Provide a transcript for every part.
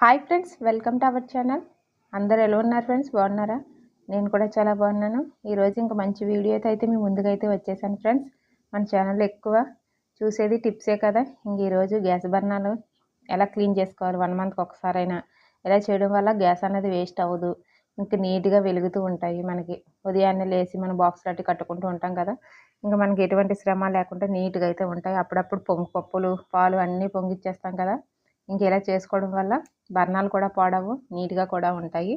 Hi friends, welcome to our channel. అందరూ ఎలా ఉన్నారు ఫ్రెండ్స్? బాగున్నారా? నేను కూడా చాలా బాగున్నాను. ఈరోజు ఇంకా మంచి వీడియోతో అయితే మీ ముందుకైతే వచ్చేసాను ఫ్రెండ్స్. మన ఛానల్లో ఎక్కువ చూసేది టిప్సే కదా. ఇంక ఈరోజు గ్యాస్ బర్నర్లు ఎలా క్లీన్ చేసుకోవాలి 1 మంత్కి ఒకసారైనా, ఇలా చేయడం వల్ల గ్యాస్ అనేది వేస్ట్ అవ్వదు, ఇంకా నీట్గా వెలుగుతూ ఉంటాయి. మనకి ఉదయాన్నే లేచి మనం బాక్స్ లాంటి కట్టుకుంటూ ఉంటాం కదా, ఇంకా మనకి ఎటువంటి శ్రమ లేకుండా నీట్గా అయితే ఉంటాయి. అప్పుడప్పుడు పప్పులు పాలు అన్నీ పొంగిచ్చేస్తాం కదా. ఇంక ఇలా చేసుకోవడం వల్ల బర్నాలు కూడా పాడవు, నీట్గా కూడా ఉంటాయి.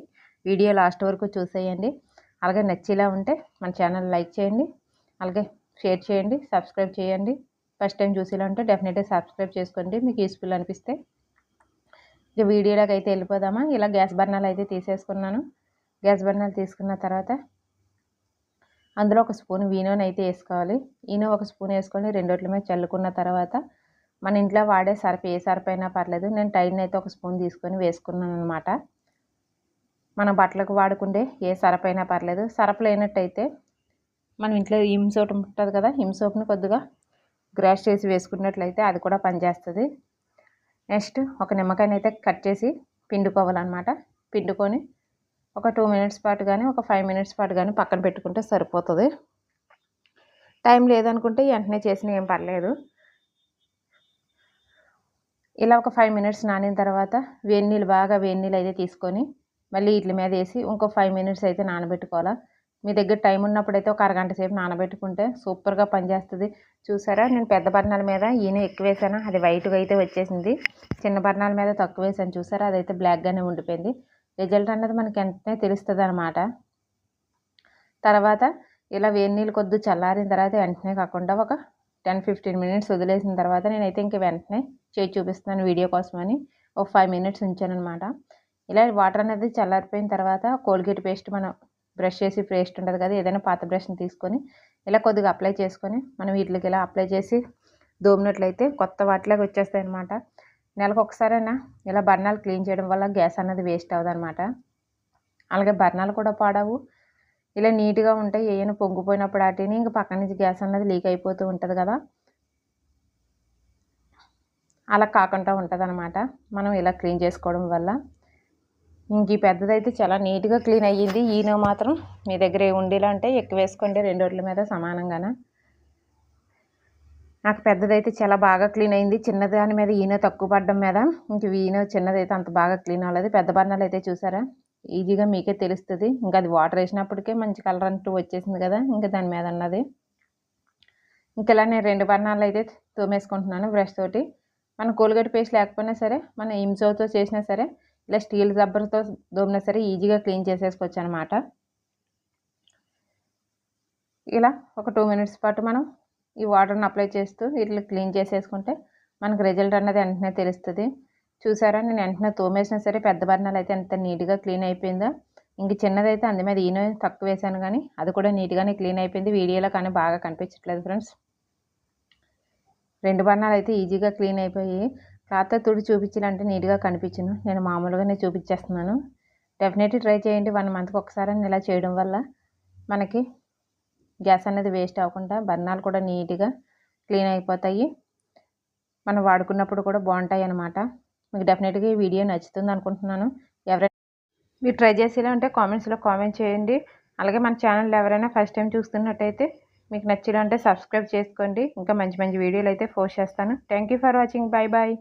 వీడియో లాస్ట్ వరకు చూసేయండి. అలాగే నచ్చేలా ఉంటే మన ఛానల్ లైక్ చేయండి, అలాగే షేర్ చేయండి, సబ్స్క్రైబ్ చేయండి. ఫస్ట్ టైం చూసేలా ఉంటే డెఫినెట్గా సబ్స్క్రైబ్ చేసుకోండి, మీకు యూస్ఫుల్ అనిపిస్తే. ఇక వీడియోలోకి అయితే వెళ్ళిపోదామా. ఇలా గ్యాస్ బర్నర్లు అయితే తీసేసుకున్నాను. గ్యాస్ బర్నర్లు తీసుకున్న తర్వాత అందులో ఒక స్పూన్ ఈనోని అయితే వేసుకోవాలి. ఈనో ఒక స్పూన్ వేసుకొని 2 రోట్ల మీద చల్లుకున్న తర్వాత మన ఇంట్లో వాడే సర్ఫ్ ఏ సర్ఫ్ అయినా పర్లేదు. నేను టైడ్ని అయితే ఒక స్పూన్ తీసుకొని వేసుకున్నాను అనమాట. మన బట్టలకు వాడుకుంటే ఏ సర్ఫ్ అయినా పర్లేదు. సర్ఫ్ లేనట్టయితే మనం ఇంట్లో హిమ్ సోప్ ఉంటుంది కదా, హిమ్ సోప్ని కొద్దిగా గ్రాష్ చేసి వేసుకున్నట్లయితే అది కూడా పనిచేస్తుంది. నెక్స్ట్ ఒక నిమ్మకాయని అయితే కట్ చేసి పిండుకోవాలన్నమాట. పిండుకొని ఒక 2 మినిట్స్ పాటు కానీ ఒక 5 మినిట్స్ పాటు కానీ పక్కన పెట్టుకుంటే సరిపోతుంది. టైం లేదనుకుంటే వెంటనే చేసినా ఏం పర్లేదు. ఇలా ఒక 5 మినిట్స్ నానిన తర్వాత బాగా వేడి నీళ్ళు అయితే తీసుకొని మళ్ళీ వీటి మీద వేసి ఇంకో 5 మినిట్స్ అయితే నానబెట్టుకోవాలా. మీ దగ్గర టైం ఉన్నప్పుడైతే ఒక అరగంట సేపు నానబెట్టుకుంటే సూపర్గా పనిచేస్తుంది. చూసారా, నేను పెద్ద బర్నర్ల మీద ఎక్కువ వేసాను, అది వైట్గా అయితే వచ్చేసింది. చిన్న బర్నర్ల మీద తక్కువ వేసాను, చూసారా, అదైతే బ్లాక్గానే ఉండిపోయింది. రిజల్ట్ అన్నది మనకి వెంటనే తెలుస్తుంది అన్నమాట. తర్వాత ఇలా వేడి నీళ్ళు కొద్దిగా చల్లారిన తర్వాత వెంటనే కాకుండా ఒక 10-15 మినిట్స్ వదిలేసిన తర్వాత నేనైతే ఇంక వెంటనే చేసి చూపిస్తున్నాను వీడియో కోసమని ఒక 5 మినిట్స్ ఉంచాను అనమాట. ఇలా వాటర్ అనేది చల్లారిపోయిన తర్వాత కోల్గేట్ పేస్ట్, మనం బ్రష్ చేసి పేస్ట్ ఉంటుంది కదా, ఏదైనా పాత బ్రష్ని తీసుకొని ఇలా కొద్దిగా అప్లై చేసుకొని మనం వీటికి ఇలా అప్లై చేసి దోమినట్లయితే కొత్త వాటిలాగా వచ్చేస్తాయి అనమాట. నెలకు ఒకసారైనా ఇలా బర్నర్లు క్లీన్ చేయడం వల్ల గ్యాస్ అనేది వేస్ట్ అవ్వదు అనమాట. అలాగే బర్నర్లు కూడా పాడవు, ఇలా నీట్గా ఉంటాయి. ఏమైనా పొంగిపోయినప్పుడు వాటిని ఇంకా పక్క నుంచి గ్యాస్ అన్నది లీక్ అయిపోతూ ఉంటుంది కదా, అలా కాకుండా ఉంటుంది అనమాట మనం ఇలా క్లీన్ చేసుకోవడం వల్ల. ఇంక ఈ పెద్దదైతే చాలా నీట్గా క్లీన్ అయ్యింది. ఈనో మాత్రం మీ దగ్గర ఉండేలా అంటే ఎక్కువ వేసుకోండి, 2 రోట్ల మీద సమానంగానే. నాకు పెద్దదైతే చాలా బాగా క్లీన్ అయింది, చిన్నదాని మీద ఈనో తక్కువ పడడం మీద ఇంక ఈనో చిన్నదైతే అంత బాగా క్లీన్ అవ్వలేదు. పెద్ద బర్నర్లు అయితే చూసారా, ఈజీగా మీకే తెలుస్తుంది. ఇంకా అది వాటర్ వేసినప్పటికే మంచి కలర్ అంటూ వచ్చేసింది కదా, ఇంకా దాని మీద ఉన్నది. ఇంకా ఇలా నేను 2 బర్నర్లు అయితే తోమేసుకుంటున్నాను బ్రష్ తోటి. మన కోల్గేట్ పేస్ట్ లేకపోయినా సరే, మన ఇమ్సోతో చేసినా సరే, ఇలా స్టీల్ రబ్బర్తో దోమినా సరే ఈజీగా క్లీన్ చేసేసుకోవచ్చు అనమాట. ఇలా ఒక 2 మినిట్స్ పాటు మనం ఈ వాటర్ని అప్లై చేస్తూ వీటిని క్లీన్ చేసేసుకుంటే మనకు రిజల్ట్ అన్నది వెంటనే తెలుస్తుంది. చూసారా, నేను వెంటనే తోమేసినా సరే పెద్ద బర్నర్లు అయితే ఎంత నీట్గా క్లీన్ అయిపోయిందో. ఇంక చిన్నదైతే అందు మీద ఈనో తక్కువ వేసాను కానీ అది కూడా నీట్గానే క్లీన్ అయిపోయింది. వీడియోలో కానీ బాగా కనిపించట్లేదు ఫ్రెండ్స్. 2 బర్నర్లు అయితే ఈజీగా క్లీన్ అయిపోయి క్లాత్తో తుడి చూపించాలంటే నీట్గా కనిపించను. నేను మామూలుగానే చూపించేస్తున్నాను. డెఫినెట్లీ ట్రై చేయండి. 1 మంత్కి ఒకసారి ఇలా చేయడం వల్ల మనకి గ్యాస్ అనేది వేస్ట్ అవ్వకుండా బర్నర్లు కూడా నీట్గా క్లీన్ అయిపోతాయి. మనం వాడుకున్నప్పుడు కూడా బాగుంటాయి అన్నమాట. మీకు డెఫినెట్గా ఈ వీడియో నచ్చుతుంది అనుకుంటున్నాను. ఎవరైనా మీరు ట్రై చేసేలా ఉంటే కామెంట్స్లో కామెంట్ చేయండి. అలాగే మన ఛానల్ ఎవరైనా ఫస్ట్ టైం చూస్తున్నట్టయితే మీకు నచ్చిలా ఉంటే సబ్స్క్రైబ్ చేసుకోండి. ఇంకా మంచి మంచి వీడియోలు అయితే పోస్ట్ చేస్తాను. Thank you for watching. Bye bye.